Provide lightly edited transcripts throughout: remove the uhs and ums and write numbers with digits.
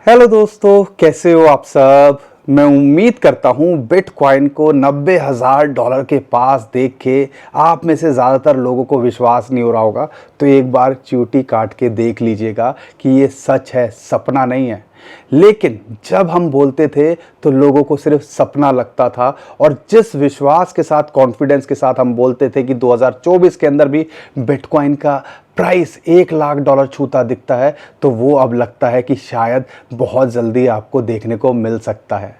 Hello दोस्तों, कैसे हो आप सब। मैं उम्मीद करता हूँ बिटकॉइन को $90,000 के पास देख के आप में से ज़्यादातर लोगों को विश्वास नहीं हो रहा होगा। तो एक बार चींटी काट के देख लीजिएगा कि ये सच है, सपना नहीं है। लेकिन जब हम बोलते थे तो लोगों को सिर्फ सपना लगता था, और जिस विश्वास के साथ, कॉन्फिडेंस के साथ हम बोलते थे कि 2024 के अंदर भी बिटकॉइन का प्राइस $1,00,000 छूता दिखता है, तो वो अब लगता है कि शायद बहुत जल्दी आपको देखने को मिल सकता है।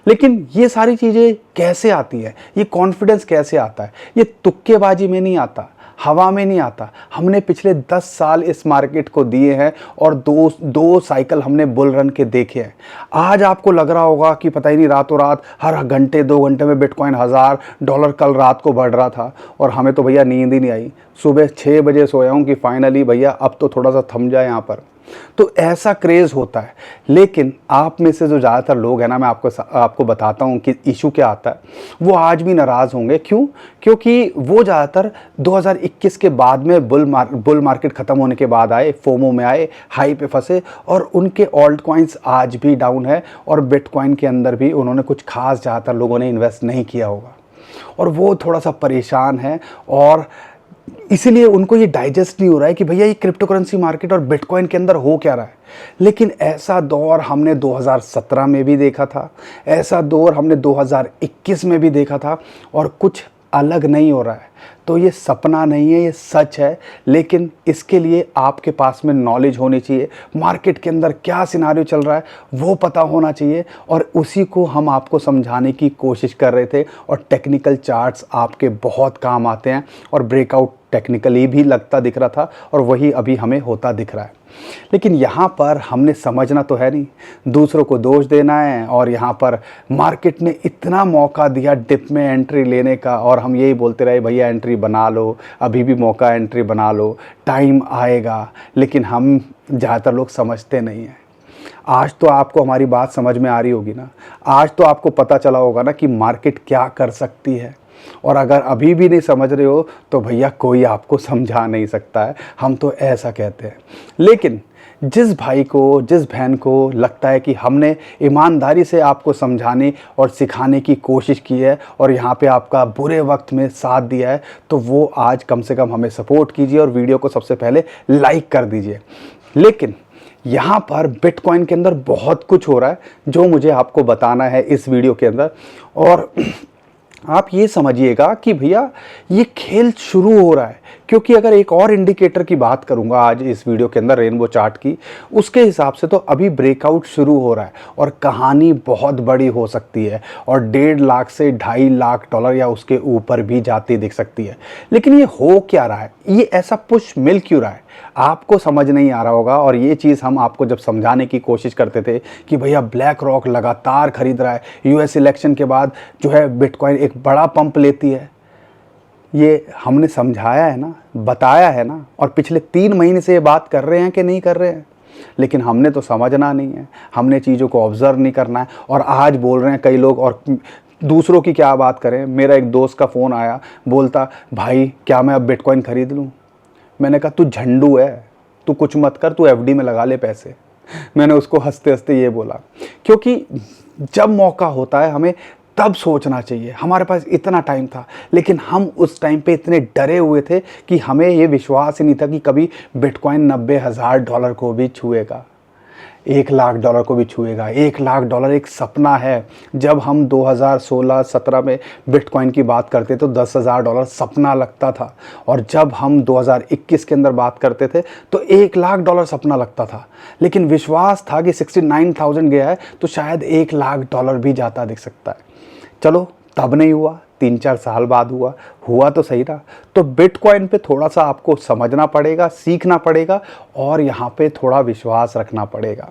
लेकिन ये सारी चीज़ें कैसे आती है, ये कॉन्फिडेंस कैसे आता है? ये तुक्केबाजी में नहीं आता, हवा में नहीं आता। हमने पिछले 10 साल इस मार्केट को दिए हैं और दो साइकिल हमने बुल रन के देखे हैं। आज आपको लग रहा होगा कि पता ही नहीं, रातों रात हर घंटे 2 घंटे में बिटकॉइन $1,000 कल रात को बढ़ रहा था, और हमें तो भैया नींद ही नहीं आई। सुबह 6 बजे सोया हूँ कि फाइनली भैया अब तो थोड़ा सा थम जाए यहाँ पर। तो ऐसा क्रेज़ होता है। लेकिन आप में से जो ज़्यादातर लोग हैं ना, मैं आपको बताता हूँ कि इशू क्या आता है। वो आज भी नाराज़ होंगे। क्यों? क्योंकि वो ज़्यादातर 2021 के बाद में बुल मार्केट ख़त्म होने के बाद आए, फोमो में आए, हाई पे फंसे, और उनके ऑल्ट कॉइन्स आज भी डाउन है, और बिटकॉइन के अंदर भी उन्होंने कुछ खास ज़्यादातर लोगों ने इन्वेस्ट नहीं किया होगा, और वो थोड़ा सा परेशान है। और इसीलिए उनको ये डाइजेस्ट नहीं हो रहा है कि भैया ये क्रिप्टो करेंसी मार्केट और बिटकॉइन के अंदर हो क्या रहा है। लेकिन ऐसा दौर हमने 2017 में भी देखा था, ऐसा दौर हमने 2021 में भी देखा था, और कुछ अलग नहीं हो रहा है। तो ये सपना नहीं है, ये सच है। लेकिन इसके लिए आपके पास में नॉलेज होनी चाहिए, मार्केट के अंदर क्या सिनारियो चल रहा है वो पता होना चाहिए, और उसी को हम आपको समझाने की कोशिश कर रहे थे। और टेक्निकल चार्ट्स आपके बहुत काम आते हैं, और ब्रेकआउट टेक्निकली भी लगता दिख रहा था, और वही अभी हमें होता दिख रहा है। लेकिन यहाँ पर हमने समझना तो है नहीं, दूसरों को दोष देना है। और यहाँ पर मार्केट ने इतना मौका दिया डिप में एंट्री लेने का, और हम यही बोलते रहे भैया एंट्री बना लो, अभी भी मौका, एंट्री बना लो, टाइम आएगा। लेकिन हम ज़्यादातर लोग समझते नहीं हैं। आज तो आपको हमारी बात समझ में आ रही होगी ना, आज तो आपको पता चला होगा ना कि मार्केट क्या कर सकती है। और अगर अभी भी नहीं समझ रहे हो तो भैया कोई आपको समझा नहीं सकता है, हम तो ऐसा कहते हैं। लेकिन जिस भाई को, जिस बहन को लगता है कि हमने ईमानदारी से आपको समझाने और सिखाने की कोशिश की है, और यहाँ पे आपका बुरे वक्त में साथ दिया है, तो वो आज कम से कम हमें सपोर्ट कीजिए और वीडियो को सबसे पहले लाइक कर दीजिए। लेकिन यहाँ पर बिटकॉइन के अंदर बहुत कुछ हो रहा है जो मुझे आपको बताना है इस वीडियो के अंदर। और आप ये समझिएगा कि भैया ये खेल शुरू हो रहा है। क्योंकि अगर एक और इंडिकेटर की बात करूंगा आज इस वीडियो के अंदर, रेनबो चार्ट की, उसके हिसाब से तो अभी ब्रेकआउट शुरू हो रहा है, और कहानी बहुत बड़ी हो सकती है, और 1.5 लाख से $2.5 या उसके ऊपर भी जाती दिख सकती है। लेकिन ये हो क्या रहा है, ये ऐसा पुश मिल क्यों रहा है, आपको समझ नहीं आ रहा होगा। और ये चीज़ हम आपको जब समझाने की कोशिश करते थे कि भैया ब्लैक रॉक लगातार खरीद रहा है, यूएस इलेक्शन के बाद जो है बिटकॉइन एक बड़ा पंप लेती है, ये हमने समझाया है ना, बताया है ना। और पिछले 3 महीने से ये बात कर रहे हैं कि नहीं कर रहे हैं। लेकिन हमने तो समझना नहीं है, हमने चीज़ों को ऑब्जर्व नहीं करना है। और आज बोल रहे हैं कई लोग, और दूसरों की क्या बात करें। मेरा एक दोस्त का फ़ोन आया, बोलता भाई क्या मैं अब बिटकॉइन खरीद लूँ। मैंने कहा तू झंडू है, तू कुछ मत कर, तू एफडी में लगा ले पैसे। मैंने उसको हंसते हंसते ये बोला, क्योंकि जब मौका होता है हमें तब सोचना चाहिए। हमारे पास इतना टाइम था, लेकिन हम उस टाइम पे इतने डरे हुए थे कि हमें ये विश्वास ही नहीं था कि कभी बिटकॉइन $90,000 को भी छुएगा, $1,00,000 को भी छुएगा। $1,00,000 एक सपना है। जब हम 2016-17 में बिटकॉइन की बात करते तो $10,000 सपना लगता था, और जब हम 2021 के अंदर बात करते थे तो $1,00,000 सपना लगता था। लेकिन विश्वास था कि 69,000 गया है तो शायद $1,00,000 भी जाता दिख सकता है। चलो तब नहीं हुआ, 3-4 साल बाद हुआ तो सही था। तो बिटकॉइन पे थोड़ा सा आपको समझना पड़ेगा, सीखना पड़ेगा, और यहाँ पे थोड़ा विश्वास रखना पड़ेगा।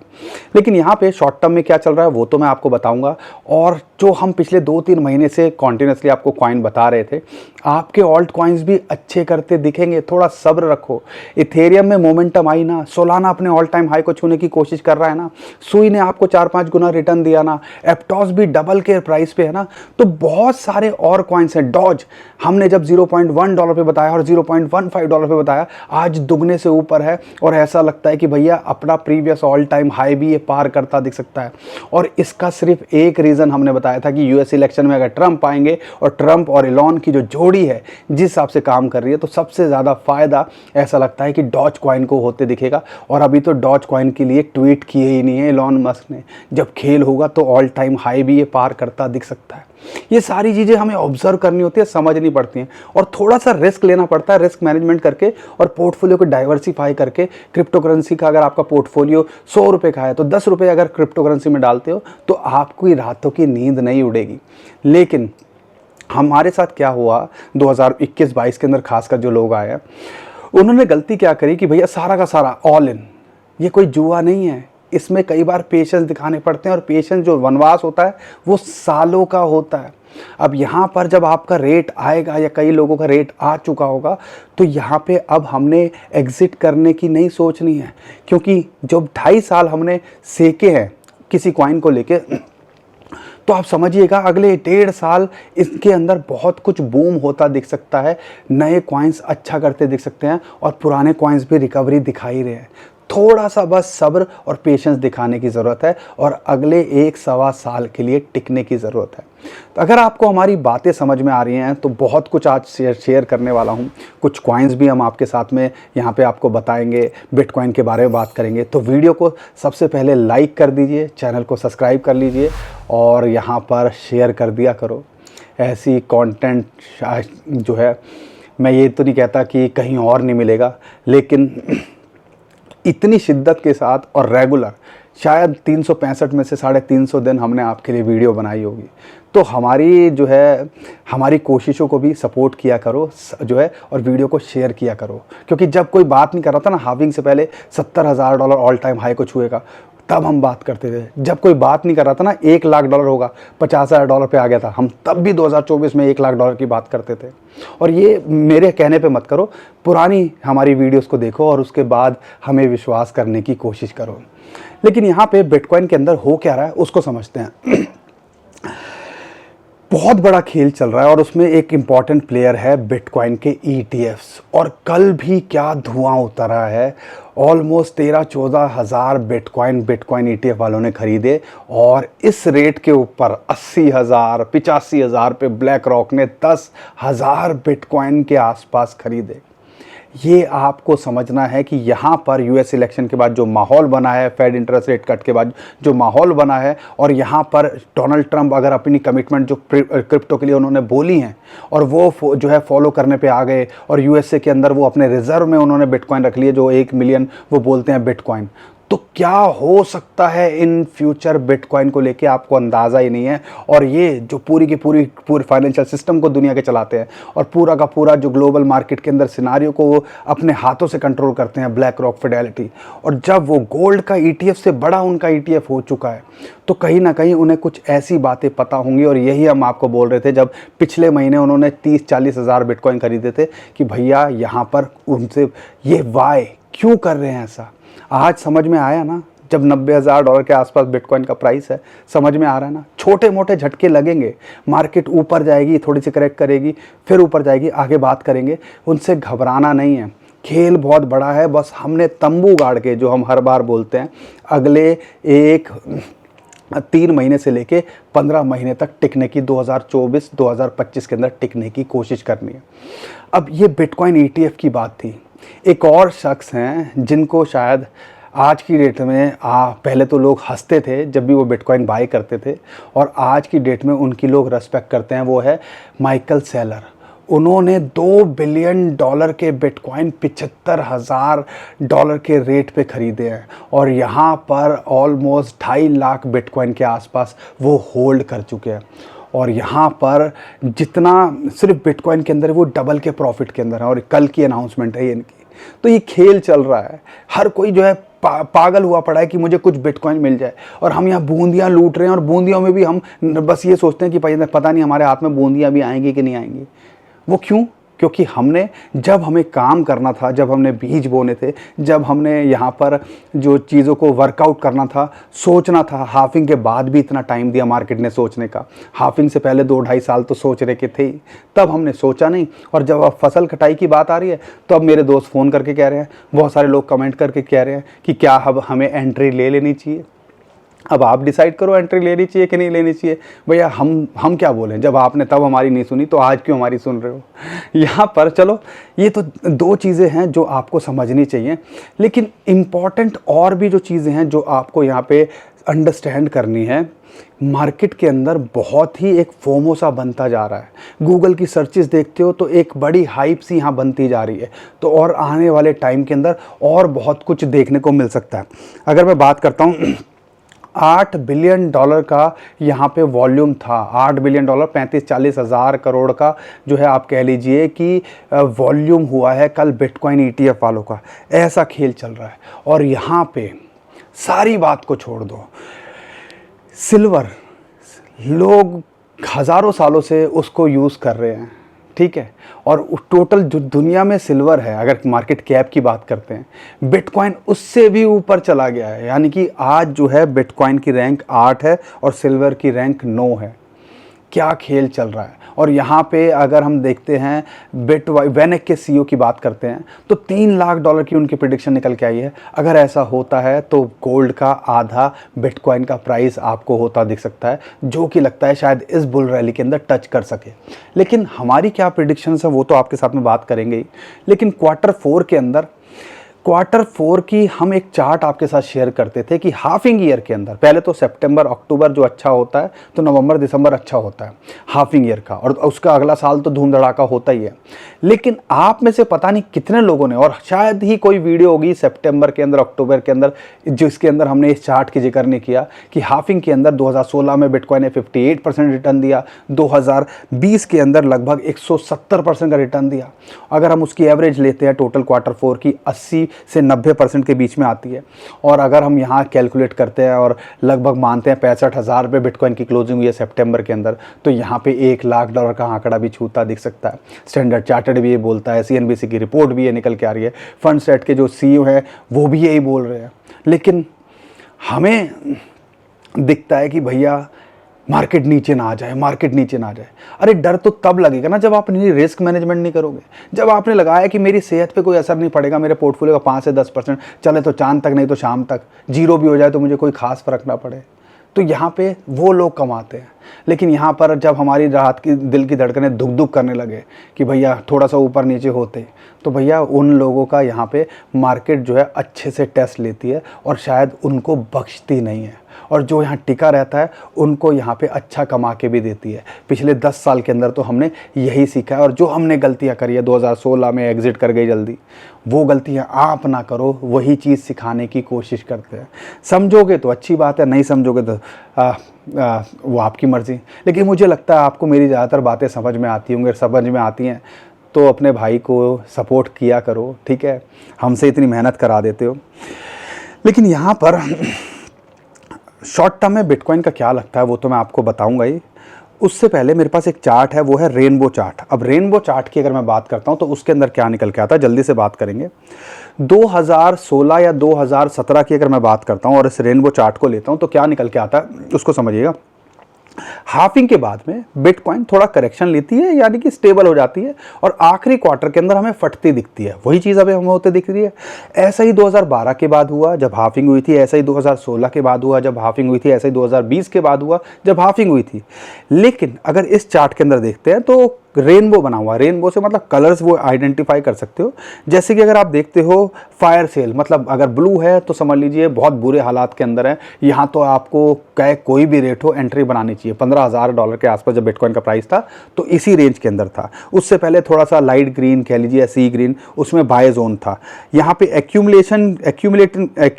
लेकिन यहाँ पे शॉर्ट टर्म में क्या चल रहा है वो तो मैं आपको बताऊंगा। और जो हम पिछले 2-3 महीने से कॉन्टिन्यूसली आपको कॉइन बता रहे थे, आपके ऑल्ट कॉइन्स भी अच्छे करते दिखेंगे। थोड़ा सब्र रखो। इथेरियम में मोमेंटम आई ना, सोलाना अपने ऑल टाइम हाई को छूने की कोशिश कर रहा है ना, सुई ने आपको 4-5 गुना रिटर्न दिया ना, एप्टॉस भी डबल के प्राइस पे है ना। तो बहुत सारे और कॉइन्स हैं। डॉज हमने हमने जब $0.1 पे बताया और $0.15 पे बताया, आज दुगने से ऊपर है और ऐसा लगता है कि भैया अपना प्रीवियस ऑल टाइम हाई भी ये पार करता दिख सकता है। और इसका सिर्फ एक रीज़न हमने बताया था कि यूएस इलेक्शन में अगर ट्रंप आएंगे और ट्रंप और एलॉन की जो जोड़ी है जिस हिसाब से काम कर रही है, तो सबसे ज़्यादा फ़ायदा ऐसा लगता है कि डॉज कॉइन को होते दिखेगा। और अभी तो डॉज कॉइन के लिए ट्वीट किए ही नहीं है एलॉन मस्क ने, जब खेल होगा तो ऑल टाइम हाई भी ये पार करता दिख सकता है। ये सारी चीज़ें हमें ऑब्जर्व करनी होती है, समझनी पड़ती हैं और थोड़ा सा रिस्क लेना पड़ता है, रिस्क मैनेजमेंट करके और पोर्टफोलियो को डाइवर्सिफाई करके। क्रिप्टो करेंसी का अगर आपका पोर्टफोलियो ₹100 का है तो ₹10 अगर क्रिप्टो करेंसी में डालते हो तो आपकी रातों की नींद नहीं उड़ेगी। लेकिन हमारे साथ क्या हुआ 2021-22 के अंदर, खासकर जो लोग आए उन्होंने गलती क्या करी कि भैया सारा का सारा ऑल इन। ये कोई जुआ नहीं है, इसमें कई बार पेशेंस दिखाने पड़ते हैं और पेशेंस जो वनवास होता है वो सालों का होता है। अब यहाँ पर जब आपका रेट आएगा या कई लोगों का रेट आ चुका होगा तो यहाँ पे अब हमने एग्ज़िट करने की नहीं सोचनी है, क्योंकि जब 2.5 साल हमने सेके हैं किसी कॉइन को लेके, तो आप समझिएगा अगले 1.5 साल इसके अंदर बहुत कुछ बूम होता दिख सकता है। नए कॉइन्स अच्छा करते दिख सकते हैं और पुराने कॉइन्स भी रिकवरी दिखाई रहे हैं। थोड़ा सा बस सब्र और पेशेंस दिखाने की ज़रूरत है और अगले 1-1.25 साल के लिए टिकने की ज़रूरत है। तो अगर आपको हमारी बातें समझ में आ रही हैं तो बहुत कुछ आज शेयर करने वाला हूं। कुछ कॉइन्स भी हम आपके साथ में यहाँ पे आपको बताएंगे, बिटकॉइन के बारे में बात करेंगे। तो वीडियो को सबसे पहले लाइक कर दीजिए, चैनल को सब्सक्राइब कर लीजिए और यहाँ पर शेयर कर दिया करो। ऐसी कंटेंट जो है, मैं ये तो नहीं कहता कि कहीं और नहीं मिलेगा, लेकिन इतनी शिद्दत के साथ और रेगुलर शायद 365 में से 350 दिन हमने आपके लिए वीडियो बनाई होगी। तो हमारी जो है हमारी कोशिशों को भी सपोर्ट किया करो जो है, और वीडियो को शेयर किया करो। क्योंकि जब कोई बात नहीं कर रहा था ना, हार्विंग से पहले $70,000 ऑल टाइम हाई को छुएगा, तब हम बात करते थे। जब कोई बात नहीं कर रहा था ना, $1 लाख होगा, $50,000 पे आ गया था, हम तब भी 2024 में $1 लाख की बात करते थे। और ये मेरे कहने पे मत करो, पुरानी हमारी वीडियोस को देखो और उसके बाद हमें विश्वास करने की कोशिश करो। लेकिन यहाँ पे बिटकॉइन के अंदर हो क्या रहा है उसको समझते हैं। बहुत बड़ा खेल चल रहा है और उसमें एक इम्पॉर्टेंट प्लेयर है बिटकॉइन के ETFs। और कल भी क्या धुआं उतरा है, ऑलमोस्ट 13-14 हज़ार बिटकॉइन ETF वालों ने खरीदे और इस रेट के ऊपर 80,000 85,000 पे ब्लैक रॉक ने 10,000 बिटकॉइन के आसपास खरीदे। ये आपको समझना है कि यहाँ पर यूएस इलेक्शन के बाद जो माहौल बना है, फेड इंटरेस्ट रेट कट के बाद जो माहौल बना है, और यहाँ पर डोनाल्ड ट्रंप अगर अपनी कमिटमेंट जो क्रिप्टो के लिए उन्होंने बोली हैं और वो जो है फॉलो करने पे आ गए और यूएसए के अंदर वो अपने रिजर्व में उन्होंने बिटकॉइन रख लिए, जो 1 मिलियन वो बोलते हैं बिटकॉइन, तो क्या हो सकता है इन फ्यूचर बिटकॉइन को लेके आपको अंदाज़ा ही नहीं है। और ये जो पूरी की पूरी फाइनेंशियल सिस्टम को दुनिया के चलाते हैं और पूरा का पूरा जो ग्लोबल मार्केट के अंदर सिनारियो को वो अपने हाथों से कंट्रोल करते हैं, ब्लैक रॉक, फिडेलिटी। और जब वो गोल्ड का ETF से बड़ा उनका ETF हो चुका है तो कहीं ना कहीं उन्हें कुछ ऐसी बातें पता होंगी। और यही हम आपको बोल रहे थे जब पिछले महीने उन्होंने 30-40 हज़ार बिटकॉइन खरीदे थे कि भैया यहाँ पर उनसे ये वाई क्यों कर रहे हैं ऐसा। आज समझ में आया ना, जब $90,000 के आसपास बिटकॉइन का प्राइस है, समझ में आ रहा है ना। छोटे मोटे झटके लगेंगे, मार्केट ऊपर जाएगी, थोड़ी सी करेक्ट करेगी, फिर ऊपर जाएगी, आगे बात करेंगे, उनसे घबराना नहीं है। खेल बहुत बड़ा है, बस हमने तंबू गाड़ के, जो हम हर बार बोलते हैं, अगले 3 महीने से लेके 15 महीने तक टिकने की, 2024-2025 के अंदर टिकने की कोशिश करनी है। अब ये बिटकॉइन ETF की बात थी। एक और शख्स हैं जिनको शायद आज की डेट में पहले तो लोग हंसते थे जब भी वो बिटकॉइन बाय करते थे, और आज की डेट में उनकी लोग रेस्पेक्ट करते हैं, वो है माइकल सेलर। उन्होंने $2 बिलियन के बिटकॉइन $75,000 के रेट पे ख़रीदे हैं और यहाँ पर ऑलमोस्ट 2.5 लाख बिटकॉइन के आसपास वो होल्ड कर चुके हैं। और यहाँ पर जितना सिर्फ बिटकॉइन के अंदर वो डबल के प्रॉफिट के अंदर है और कल की अनाउंसमेंट है इनकी। तो ये खेल चल रहा है, हर कोई जो है पागल हुआ पड़ा है कि मुझे कुछ बिटकॉइन मिल जाए, और हम यहाँ बूंदियाँ लूट रहे हैं। और बूंदियों में भी हम बस ये सोचते हैं कि पता नहीं हमारे हाथ में बूंदियाँ भी आएंगी कि नहीं आएंगी। वो क्यों? क्योंकि हमने जब हमें काम करना था, जब हमने बीज बोने थे, जब हमने यहाँ पर जो चीज़ों को वर्कआउट करना था, सोचना था, हाफिंग के बाद भी इतना टाइम दिया मार्केट ने सोचने का। हाफिंग से पहले 2-2.5 साल तो सोच रहे के थे, तब हमने सोचा नहीं। और जब अब फसल कटाई की बात आ रही है तो अब मेरे दोस्त फ़ोन करके कह रहे हैं, बहुत सारे लोग कमेंट करके कह रहे हैं कि क्या अब हमें एंट्री ले लेनी चाहिए। अब आप डिसाइड करो एंट्री लेनी चाहिए कि नहीं लेनी चाहिए। भैया हम क्या बोलें, जब आपने तब हमारी नहीं सुनी तो आज क्यों हमारी सुन रहे हो। यहाँ पर चलो, ये तो दो चीज़ें हैं जो आपको समझनी चाहिए, लेकिन इम्पॉर्टेंट और भी जो चीज़ें हैं जो आपको यहाँ पे अंडरस्टैंड करनी है। मार्केट के अंदर बहुत ही एक फोमो सा बनता जा रहा है। गूगल की सर्चेस देखते हो तो एक बड़ी हाइप सी यहाँ बनती जा रही है। तो और आने वाले टाइम के अंदर और बहुत कुछ देखने को मिल सकता है। अगर मैं बात करता हूँ, $8 बिलियन का यहाँ पे वॉल्यूम था। $8 बिलियन, 35-40 हज़ार करोड़ का जो है आप कह लीजिए कि वॉल्यूम हुआ है कल बिटकॉइन ETF वालों का। ऐसा खेल चल रहा है। और यहाँ पे सारी बात को छोड़ दो, सिल्वर लोग हज़ारों सालों से उसको यूज़ कर रहे हैं, ठीक है। और टोटल जो दुनिया में सिल्वर है, अगर मार्केट कैप की बात करते हैं, बिटकॉइन उससे भी ऊपर चला गया है। यानी कि आज जो है बिटकॉइन की रैंक 8 है और सिल्वर की रैंक 9 है। क्या खेल चल रहा है। और यहाँ पे अगर हम देखते हैं वेनेक के CEO की बात करते हैं तो $3 लाख की उनकी प्रेडिक्शन निकल के आई है। अगर ऐसा होता है तो गोल्ड का आधा बिटकॉइन का प्राइस आपको होता दिख सकता है, जो कि लगता है शायद इस बुल रैली के अंदर टच कर सके। लेकिन हमारी क्या प्रेडिक्शंस है वो तो आपके साथ में बात करेंगे ही। लेकिन Q4 के अंदर, Q4 की हम एक चार्ट आपके साथ शेयर करते थे कि हाफिंग ईयर के अंदर पहले तो सितंबर अक्टूबर जो अच्छा होता है तो नवंबर दिसंबर अच्छा होता है हाफिंग ईयर का, और उसका अगला साल तो धूम धड़ाका होता ही है। लेकिन आप में से पता नहीं कितने लोगों ने, और शायद ही कोई वीडियो होगी सितंबर के अंदर अक्टूबर के अंदर जिसके अंदर हमने इस चार्ट की जिक्र नहीं किया कि हाफिंग के अंदर 2016 में बिटकॉइन ने 58% रिटर्न दिया, 2020 के अंदर लगभग 170% का रिटर्न दिया। अगर हम उसकी एवरेज लेते हैं टोटल Q4 की 80 से 90% के बीच में आती है। और अगर हम यहाँ कैलकुलेट करते हैं और लगभग मानते हैं 65,000 रुपये बिटकॉइन की क्लोजिंग हुई है सितंबर के अंदर, तो यहाँ पे $1 लाख का आंकड़ा भी छूता दिख सकता है। स्टैंडर्ड चार्टर्ड भी ये बोलता है, CNBC की रिपोर्ट भी ये निकल के आ रही है, फंड सेट के जो CEO हैं वो भी यही बोल रहे हैं। लेकिन हमें दिखता है कि भैया मार्केट नीचे ना आ जाए, मार्केट नीचे ना आ जाए। अरे डर तो तब लगेगा ना जब आप रिस्क मैनेजमेंट नहीं करोगे, जब आपने लगाया कि मेरी सेहत पे कोई असर नहीं पड़ेगा, मेरे पोर्टफोलियो का 5 से 10% चले तो चांद तक, नहीं तो शाम तक, जीरो भी हो जाए तो मुझे कोई खास फर्क ना पड़े। तो यहाँ पे वो लोग कमाते हैं। लेकिन यहाँ पर जब हमारी रात की दिल की धड़कनें दुख दुख करने लगे कि भैया थोड़ा सा ऊपर नीचे होते, तो भैया उन लोगों का यहाँ पे मार्केट जो है अच्छे से टेस्ट लेती है और शायद उनको बख्शती नहीं है। और जो यहाँ टिका रहता है उनको यहाँ पे अच्छा कमा के भी देती है। पिछले 10 साल के अंदर तो हमने यही सीखा है। और जो हमने गलतियाँ करी है, 2016 में एग्ज़िट कर गई जल्दी, वो गलतियाँ आप ना करो, वही चीज़ सिखाने की कोशिश करते हैं। समझोगे तो अच्छी बात है, नहीं समझोगे तो वो आपकी मर्ज़ी। लेकिन मुझे लगता है आपको मेरी ज़्यादातर बातें समझ में आती होंगी, समझ में आती हैं तो अपने भाई को सपोर्ट किया करो, ठीक है। हमसे इतनी मेहनत करा देते हो। लेकिन यहाँ पर शॉर्ट टर्म में बिटकॉइन का क्या लगता है वो तो मैं आपको बताऊंगा ही। उससे पहले मेरे पास एक चार्ट है, वो है रेनबो चार्ट। अब रेनबो चार्ट की अगर मैं बात करता हूं तो उसके अंदर क्या निकल के आता है, जल्दी से बात करेंगे। 2016 या 2017 की अगर मैं बात करता हूं और इस रेनबो चार्ट को लेता हूं तो क्या निकल के आता है उसको समझिएगा। हाफिंग के बाद में बिटकॉइन थोड़ा करेक्शन लेती है, यानी कि स्टेबल हो जाती है, और आखिरी क्वार्टर के अंदर हमें फटती दिखती है। वही चीज़ अभी हमें होते दिख रही है। ऐसा ही 2012 के बाद हुआ जब हाफिंग हुई थी, ऐसा ही 2016 के बाद हुआ जब हाफिंग हुई थी, ऐसा ही 2020 के बाद हुआ जब हाफिंग हुई थी। लेकिन अगर इस चार्ट के अंदर देखते हैं तो रेनबो बना हुआ, रेनबो से मतलब कलर्स वो आइडेंटिफाई कर सकते हो। जैसे कि अगर आप देखते हो फायर सेल, मतलब अगर ब्लू है तो समझ लीजिए बहुत बुरे हालात के अंदर है, यहाँ तो आपको कोई भी रेट हो एंट्री बनानी चाहिए। $15,000 के आसपास जब बिटकॉइन का प्राइस था तो इसी रेंज के अंदर था। उससे पहले थोड़ा सा लाइट ग्रीन कह लीजिए, सी ग्रीन, उसमें बाय जोन था। यहाँ पे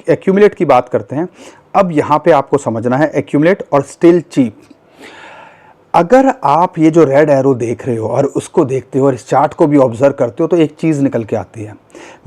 एक्यूमुलेट की बात करते हैं। अब यहाँ पे आपको समझना है एक्यूमुलेट और स्टिल चीप। अगर आप ये जो रेड एरो देख रहे हो और उसको देखते हो और इस चार्ट को भी ऑब्जर्व करते हो तो एक चीज़ निकल के आती है,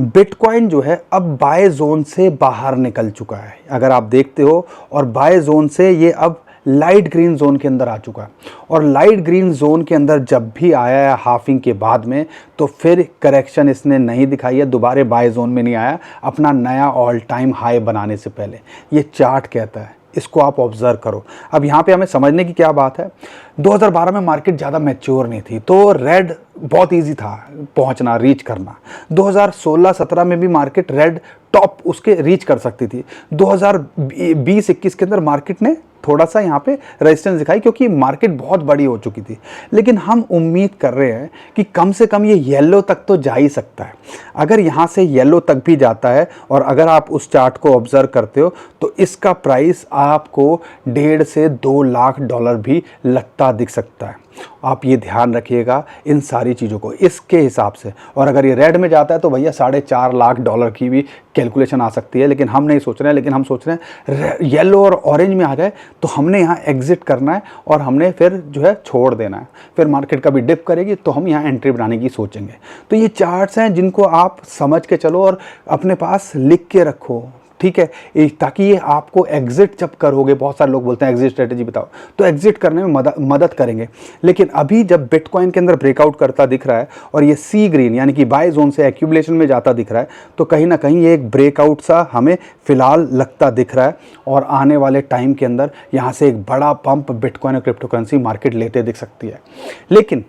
बिटकॉइन जो है अब बाय जोन से बाहर निकल चुका है। अगर आप देखते हो, और बाय जोन से ये अब लाइट ग्रीन जोन के अंदर आ चुका है। और लाइट ग्रीन जोन के अंदर जब भी आया है हाफिंग के बाद में, तो फिर करेक्शन इसने नहीं दिखाई है, दोबारा बाय जोन में नहीं आया अपना नया ऑल टाइम हाई बनाने से पहले। ये चार्ट कहता है, इसको आप ऑब्जर्व करो। अब यहाँ पे हमें समझने की क्या बात है, 2012 में मार्केट ज़्यादा मैच्योर नहीं थी, तो रेड बहुत इजी था पहुँचना, रीच करना। 2016-17 में भी मार्केट रेड टॉप उसके रीच कर सकती थी। 2020-21 के अंदर मार्केट ने थोड़ा सा यहाँ पे रेजिस्टेंस दिखाई, क्योंकि मार्केट बहुत बड़ी हो चुकी थी। लेकिन हम उम्मीद कर रहे हैं कि कम से कम ये येलो तक तो जा ही सकता है। अगर यहाँ से येलो तक भी जाता है, और अगर आप उस चार्ट को ऑब्जर्व करते हो, तो इसका प्राइस आपको 1.5 से 2 लाख डॉलर भी लगता दिख सकता है। आप ये ध्यान रखिएगा इन सारी चीज़ों को इसके हिसाब से। और अगर ये रेड में जाता है तो भैया 4.5 लाख डॉलर की भी कैलकुलेशन आ सकती है, लेकिन हम नहीं सोच रहे हैं। लेकिन हम सोच रहे हैं येलो और ऑरेंज में आ जाए तो हमने यहाँ एग्जिट करना है, और हमने फिर जो है छोड़ देना है। फिर मार्केट कभी डिप करेगी तो हम यहाँ एंट्री बनाने की सोचेंगे। तो ये चार्ट्स हैं जिनको आप समझ के चलो और अपने पास लिख के रखो, ठीक है, ताकि ये आपको एग्जिट जब करोगे, बहुत सारे लोग बोलते हैं एग्जिट स्ट्रेटेजी बताओ, तो एग्जिट करने में मदद करेंगे। लेकिन अभी जब बिटकॉइन के अंदर ब्रेकआउट करता दिख रहा है और ये सी ग्रीन यानी कि बाय जोन से एक्यूमुलेशन में जाता दिख रहा है, तो कहीं ना कहीं ये एक ब्रेकआउट सा हमें फिलहाल लगता दिख रहा है। और आने वाले टाइम के अंदर यहाँ से एक बड़ा पंप बिटकॉइन और क्रिप्टो करेंसी मार्केट लेते दिख सकती है। लेकिन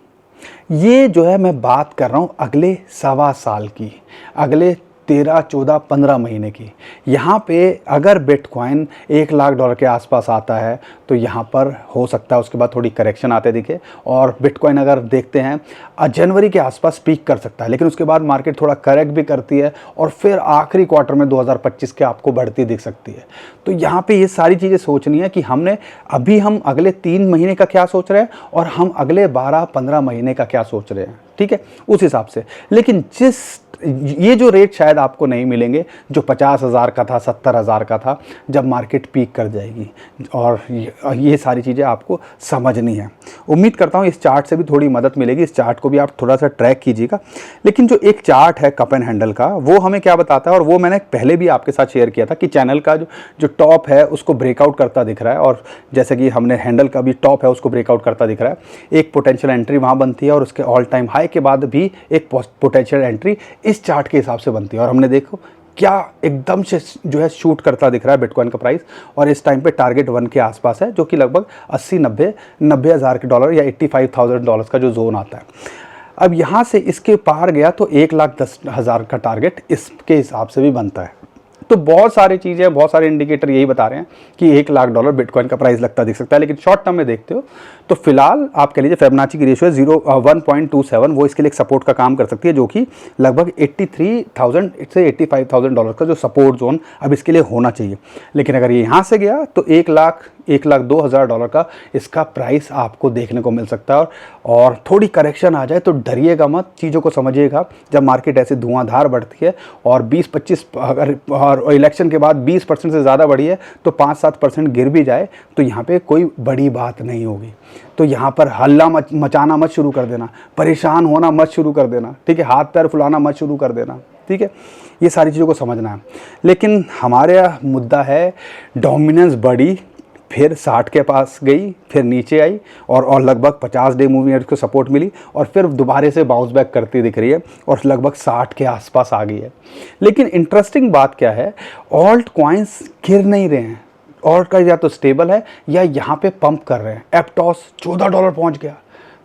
ये जो है मैं बात कर रहा हूँ अगले 1.25 साल की, अगले 13, 14, 15 महीने की। यहाँ पे अगर बिटकॉइन 1 लाख डॉलर के आसपास आता है तो यहाँ पर हो सकता है उसके बाद थोड़ी करेक्शन आते दिखे, और बिटकॉइन अगर देखते हैं जनवरी के आसपास पीक कर सकता है। लेकिन उसके बाद मार्केट थोड़ा करेक्ट भी करती है और फिर आखिरी क्वार्टर में 2025 के आपको बढ़ती दिख सकती है। तो यहाँ पे ये सारी चीज़ें सोचनी है कि हम अगले 3 महीने का क्या सोच रहे हैं और हम अगले 12-15 महीने का क्या सोच रहे हैं, ठीक है, उस हिसाब से। लेकिन ये जो रेट शायद आपको नहीं मिलेंगे जो 50,000 का था, 70,000 का था, जब मार्केट पीक कर जाएगी। और ये सारी चीज़ें आपको समझनी है। उम्मीद करता हूँ इस चार्ट से भी थोड़ी मदद मिलेगी। इस चार्ट को भी आप थोड़ा सा ट्रैक कीजिएगा। लेकिन जो एक चार्ट है कप एंड हैंडल का, वो हमें क्या बताता है, और वो मैंने पहले भी आपके साथ शेयर किया था कि चैनल का जो टॉप है उसको ब्रेकआउट करता दिख रहा है, और जैसे कि हमने हैंडल का भी टॉप है उसको ब्रेकआउट करता दिख रहा है। एक पोटेंशियल एंट्री वहाँ बनती है और उसके ऑल टाइम हाई के बाद भी एक पोटेंशियल एंट्री इस चार्ट के हिसाब से बनती है। और हमने देखो क्या एकदम से जो है शूट करता दिख रहा है बिटकॉइन का प्राइस, और इस टाइम पे टारगेट 1 के आसपास है, जो कि लगभग 80-90 हज़ार के डॉलर या 85,000 डॉलर्स का जो जोन आता है। अब यहाँ से इसके पार गया तो 1,10,000 का टारगेट इसके हिसाब से भी बनता है। तो बहुत सारी चीज़ें, बहुत सारे इंडिकेटर यही बता रहे हैं कि 1 लाख डॉलर बिटकॉइन का प्राइस लगता दिख सकता है। लेकिन शॉर्ट टर्म में देखते हो तो फिलहाल आप कह लीजिए फिबोनाची की रेशियो है 1.27, वो इसके लिए एक सपोर्ट का काम कर सकती है, जो कि लगभग 83,000 से 85,000 डॉलर का जो सपोर्ट जोन अब इसके लिए होना चाहिए। लेकिन अगर ये यहाँ से गया तो 1,02,000 डॉलर का इसका प्राइस आपको देखने को मिल सकता है। और थोड़ी करेक्शन आ जाए तो डरिएगा मत, चीज़ों को समझिएगा। जब मार्केट ऐसे धुआंधार बढ़ती है और 20-25 अगर और इलेक्शन के बाद 20% से ज़्यादा बढ़ी है तो 5-7% गिर भी जाए तो यहाँ पे कोई बड़ी बात नहीं होगी। तो यहाँ पर हल्ला मचाना मत शुरू कर देना, परेशान होना मत शुरू कर देना, ठीक है, हाथ पैर फुलाना मत शुरू कर देना, ठीक है। ये सारी चीज़ों को समझना है। लेकिन हमारा मुद्दा है डोमिनेंस बढ़ी, फिर 60 के पास गई, फिर नीचे आई और लगभग 50 डे मूविंग एवरेज को सपोर्ट मिली, और फिर दोबारा से बाउंस बैक करती दिख रही है और लगभग 60 के आसपास आ गई है। लेकिन इंटरेस्टिंग बात क्या है, ऑल्ट कॉइन्स गिर नहीं रहे हैं। ऑल्ट का या तो स्टेबल है या यहाँ पे पंप कर रहे हैं। एप्टॉस $14 पहुँच गया,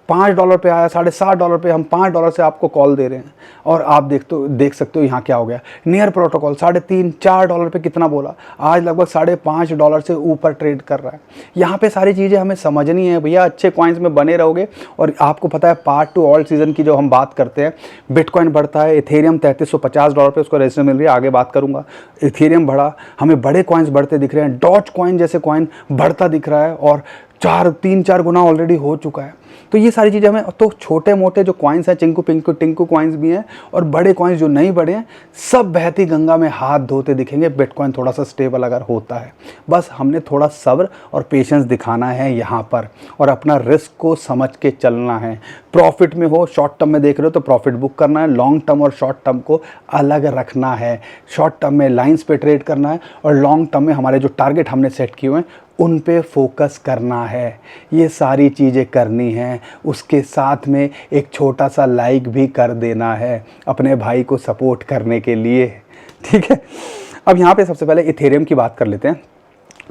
$5 पे आया, $7.5 पे हम $5 से आपको कॉल दे रहे हैं। और आप देख सकते हो यहाँ क्या हो गया, नियर प्रोटोकॉल $3.5-4 पे कितना बोला, आज लगभग $5.5 से ऊपर ट्रेड कर रहा है। यहाँ पे सारी चीज़ें हमें समझनी है भैया। अच्छे कॉइन्स में बने रहोगे। और आपको पता है पार्ट 2 ऑल्ट सीजन की जो हम बात करते हैं, बिटकॉइन बढ़ता है, इथेरियम $3350 पे उसको रजिस्टर मिल रही है, आगे बात करूँगा। इथेरियम बढ़ा, हमें बड़े कॉइन्स बढ़ते दिख रहे हैं। डॉज कॉइन जैसे कॉइन बढ़ता दिख रहा है और 3-4 गुना ऑलरेडी हो चुका है। तो ये सारी चीज़ें हमें, तो छोटे मोटे जो कॉइन्स हैं, चिंकू पिंकू टिंकू कॉइन्स भी हैं, और बड़े कॉइन्स जो नहीं बढ़े हैं, सब बहती गंगा में हाथ धोते दिखेंगे। बिटकॉइन थोड़ा सा स्टेबल अगर होता है, बस हमने थोड़ा सब्र और पेशेंस दिखाना है यहाँ पर, और अपना रिस्क को समझ के चलना है। प्रॉफिट में हो, शॉर्ट टर्म में देख रहे हो तो प्रॉफिट बुक करना है, लॉन्ग टर्म और शॉर्ट टर्म को अलग रखना है। शॉर्ट टर्म में लाइन्स पे ट्रेड करना है और लॉन्ग टर्म में हमारे जो टारगेट हमने सेट किए हुए हैं उन पे फोकस करना है, ये सारी चीज़ें करनी हैं। उसके साथ में एक छोटा सा लाइक भी कर देना है अपने भाई को सपोर्ट करने के लिए, ठीक है। अब यहाँ पे सबसे पहले इथेरियम की बात कर लेते हैं,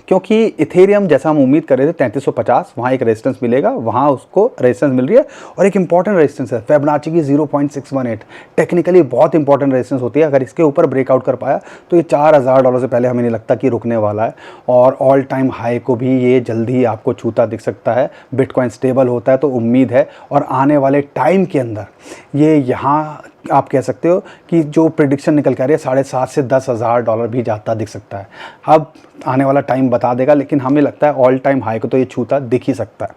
क्योंकि इथेरियम जैसा हम उम्मीद कर रहे थे 3350 वहाँ एक रेजिस्टेंस मिलेगा, वहाँ उसको रेजिस्टेंस मिल रही है। और एक इंपॉर्टेंट रेजिस्टेंस है फिबोनाची की 0.618, टेक्निकली बहुत इंपॉर्टेंट रेजिस्टेंस होती है। अगर इसके ऊपर ब्रेकआउट कर पाया तो ये $4000 से पहले हमें नहीं लगता कि रुकने वाला है, और ऑल टाइम हाई को भी ये जल्दी आपको छूता दिख सकता है। बिटकॉइन स्टेबल होता है तो उम्मीद है, और आने वाले टाइम के अंदर ये यहाँ आप कह सकते हो कि जो प्रिडिक्शन निकल के आ रही है $7,500 से $10,000 भी जाता दिख सकता है। अब आने वाला टाइम बता देगा, लेकिन हमें लगता है ऑल टाइम हाई को तो ये छूता दिख ही सकता है।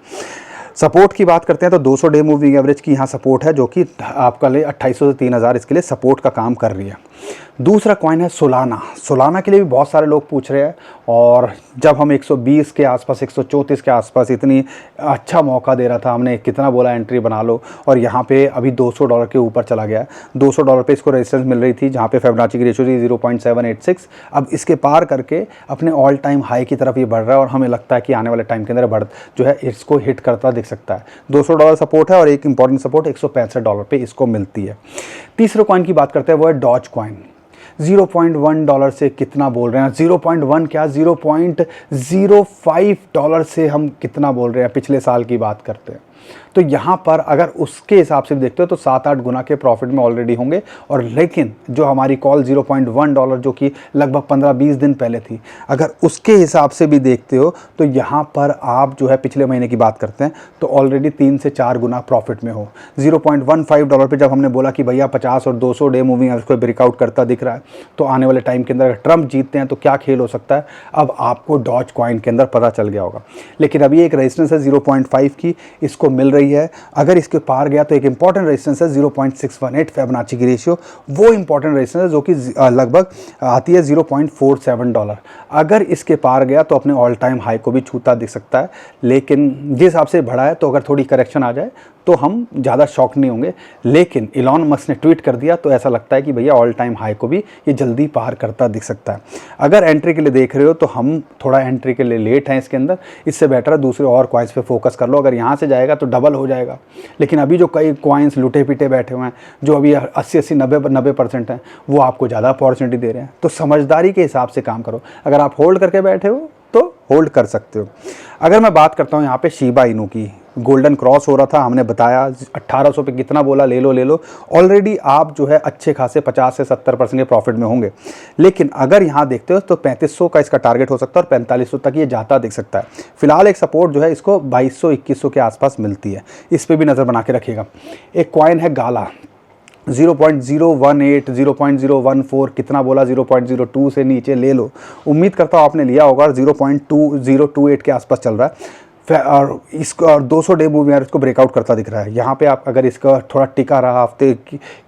सपोर्ट की बात करते हैं तो 200 डे मूविंग एवरेज की यहाँ सपोर्ट है, जो कि आपका लिए 2800 से 3000 इसके लिए सपोर्ट का काम कर रही है। दूसरा कॉइन है सोलाना। सोलाना के लिए भी बहुत सारे लोग पूछ रहे हैं, और जब हम 120 के आसपास 134 के आसपास इतनी अच्छा मौका दे रहा था, हमने कितना बोला एंट्री बना लो, और यहाँ पे अभी $200 के ऊपर चला गया है। $200 पे इसको रेजिस्टेंस मिल रही थी, जहाँ पे फिबोनाची की रेशियो थी 0.786। अब इसके पार करके अपने ऑल टाइम हाई की तरफ ये बढ़ रहा है, और हमें लगता है कि आने वाले टाइम के अंदर जो है इसको हिट करता दिख सकता है। $200 सपोर्ट है, और एक इंपॉर्टेंट सपोर्ट $165 पे इसको मिलती है। तीसरे कॉइन की बात करते हैं, वो है डॉज कॉइन। $0.1 से कितना बोल रहे हैं, 0.1 क्या, $0.05 से हम कितना बोल रहे हैं, पिछले साल की बात करते हैं। तो यहाँ पर अगर उसके हिसाब से देखते हो तो 7-8 गुना के प्रॉफिट में ऑलरेडी होंगे। और लेकिन जो हमारी कॉल $0.1 जो कि लगभग 15-20 दिन पहले थी, अगर उसके हिसाब से भी देखते हो तो यहाँ पर आप जो है पिछले महीने की बात करते हैं तो ऑलरेडी 3 से 4 गुना प्रॉफिट में हो। $0.15 पे जब हमने बोला कि भैया 50 और 200 डे मूविंग एवरेज को ब्रेकआउट करता दिख रहा है, तो आने वाले टाइम के अंदर अगर ट्रम्प जीतते हैं तो क्या खेल हो सकता है, अब आपको डॉज कॉइन के अंदर पता चल गया होगा। लेकिन अभी एक रेजिस्टेंस है 0.5 की, इसको मिल रही है। अगर इसके पार गया तो एक इंपॉर्टेंट रेजिस्टेंस है 0.618 फिबोनाची की रेशियो, वो इंपॉर्टेंट रेजिस्टेंस है जो कि लगभग आती है $0.47। अगर इसके पार गया तो अपने ऑल टाइम हाई को भी छूता दिख सकता है। लेकिन जिस हिसाब से बढ़ा है तो अगर थोड़ी करेक्शन आ जाए तो हम ज़्यादा शॉक नहीं होंगे। लेकिन इलॉन मस्क ने ट्वीट कर दिया तो ऐसा लगता है कि भैया ऑल टाइम हाई को भी ये जल्दी पार करता दिख सकता है। अगर एंट्री के लिए देख रहे हो तो हम थोड़ा एंट्री के लिए लेट हैं इसके अंदर, इससे बेटर है दूसरे और कॉइन्स पे फोकस कर लो। अगर यहाँ से जाएगा तो डबल हो जाएगा। लेकिन अभी जो कई कॉइन्स लुटे पिटे बैठे हुए हैं, जो अभी 80-90% हैं, वो आपको ज़्यादा अपॉर्चुनिटी दे रहे हैं। तो समझदारी के हिसाब से काम करो। अगर आप होल्ड करके बैठे हो तो होल्ड कर सकते हो। अगर मैं बात करता हूँ यहाँ पे शिबा इनू की, गोल्डन क्रॉस हो रहा था, हमने बताया 1800 पे कितना बोला, ले लो। ऑलरेडी आप जो है अच्छे खासे 50 से 70% के प्रॉफिट में होंगे। लेकिन अगर यहाँ देखते हो तो 3500 का इसका टारगेट हो सकता है और 4500 तक ये जाता दिख सकता है। फिलहाल एक सपोर्ट जो है इसको 2200-2100 के आसपास मिलती है, इस पर भी नज़र बना के रखिएगा। एक कॉइन है गाला, 0.018, 0.014 कितना बोला, 0.02 से नीचे ले लो। उम्मीद करता हूँ आपने लिया होगा। 0.2028 के आसपास चल रहा है, और इसको और 200 डे मूविंग एवरेज को ब्रेकआउट करता दिख रहा है। यहाँ पे आप अगर इसका थोड़ा टिका रहा, हफ्ते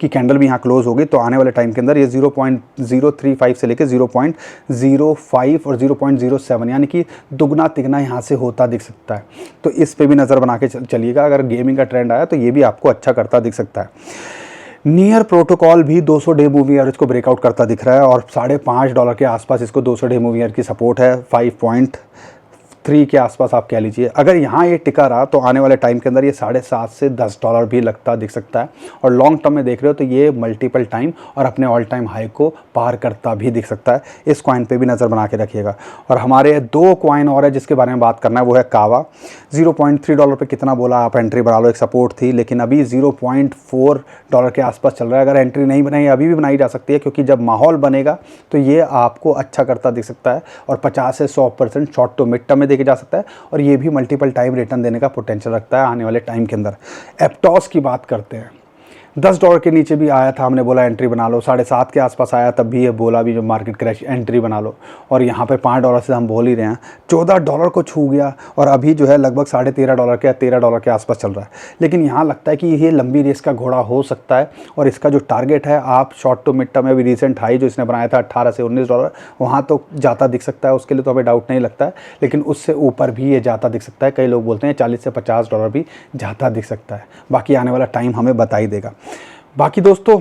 की कैंडल भी यहाँ क्लोज होगी, तो आने वाले टाइम के अंदर ये 0.035 से लेकर 0.05 और 0.07 यानी कि दुगना तिगना यहाँ से होता दिख सकता है। तो इस पे भी नज़र बना के चलिएगा। अगर गेमिंग का ट्रेंड आया तो ये भी आपको अच्छा करता दिख सकता है। नियर प्रोटोकॉल भी 200 डे मूविंग एवरेज को ब्रेकआउट करता दिख रहा है, और $5.5 के आसपास इसको 200 डे मूविंग एवरेज की सपोर्ट है। 5.3 के आसपास आप कह लीजिए। अगर यहाँ ये टिका रहा तो आने वाले टाइम के अंदर ये $7.5 से $10 भी लगता दिख सकता है। और लॉन्ग टर्म में देख रहे हो तो ये मल्टीपल टाइम और अपने ऑल टाइम हाई को पार करता भी दिख सकता है। इस कॉइन पे भी नज़र बना के रखिएगा। और हमारे 2 कॉइन और है जिसके बारे में बात करना है, वो है कावा। $0.3 पे कितना बोला, आप एंट्री बना लो, एक सपोर्ट थी। लेकिन अभी $0.4 के आसपास चल रहा है। अगर एंट्री नहीं बनाई अभी भी बनाई जा सकती है, क्योंकि जब माहौल बनेगा तो ये आपको अच्छा करता दिख सकता है, और 50 से 100% शॉर्ट टू मिड टर्म में देखे जा सकता है। और ये भी मल्टीपल टाइम रिटर्न देने का पोटेंशियल रखता है आने वाले टाइम के अंदर। एप्टॉस की बात करते हैं, $10 के नीचे भी आया था, हमने बोला एंट्री बना लो। 7.5 के आसपास आया तब भी ये बोला भी जो मार्केट क्रैश एंट्री बना लो। और यहाँ पे $5 से हम बोल ही रहे हैं, $14 को छू गया और अभी जो है लगभग $13.5 या $13 के आसपास चल रहा है। लेकिन यहाँ लगता है कि ये लंबी रेस का घोड़ा हो सकता है, और इसका जो टारगेट है आप शॉर्ट टू मिड टर्म में भी रिसेंट हाई जो इसने बनाया था $18 से $19, वहाँ तो जाता दिख सकता है, उसके लिए तो हमें डाउट नहीं लगता है। लेकिन उससे ऊपर भी ये जाता दिख सकता है। कई लोग बोलते हैं $40 से $50 भी जाता दिख सकता है। बाकी आने वाला टाइम हमें बता ही देगा। बाकी दोस्तों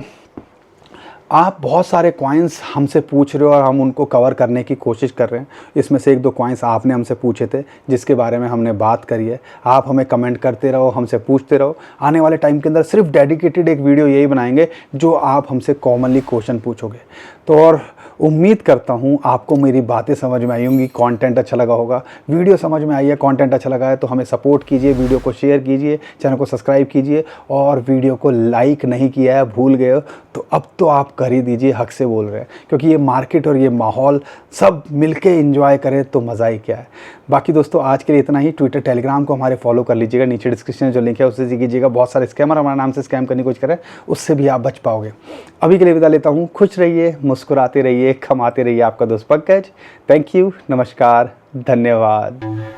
आप बहुत सारे कॉइन्स हमसे पूछ रहे हो और हम उनको कवर करने की कोशिश कर रहे हैं। इसमें से 1-2 कॉइन्स आपने हमसे पूछे थे जिसके बारे में हमने बात करी है। आप हमें कमेंट करते रहो, हमसे पूछते रहो। आने वाले टाइम के अंदर सिर्फ डेडिकेटेड एक वीडियो यही बनाएंगे जो आप हमसे कॉमनली क्वेश्चन पूछोगे। तो और उम्मीद करता हूँ आपको मेरी बातें समझ में आई होंगी, कंटेंट अच्छा लगा होगा। वीडियो समझ में आई है, कंटेंट अच्छा लगा है तो हमें सपोर्ट कीजिए, वीडियो को शेयर कीजिए, चैनल को सब्सक्राइब कीजिए और वीडियो को लाइक नहीं किया है, भूल गए हो तो अब तो आप कर ही दीजिए, हक से बोल रहे हैं। क्योंकि ये मार्केट और ये माहौल सब मिलके एंजॉय करें तो मज़ा ही क्या है। बाकी दोस्तों आज के लिए इतना ही। ट्विटर टेलीग्राम को हमारे फॉलो कर लीजिएगा, नीचे डिस्क्रिप्शन में जो लिंक है उससे कीजिएगा। बहुत सारे स्कैमर हमारे नाम से स्कैम करने की कोशिश करें, उससे भी आप बच पाओगे। अभी के लिए विदा लेता हूँ। खुश रहिए, मुस्कुराते रहिए, कमाते रहिए। आपका दोस्त पंकज। थैंक यू, नमस्कार, धन्यवाद।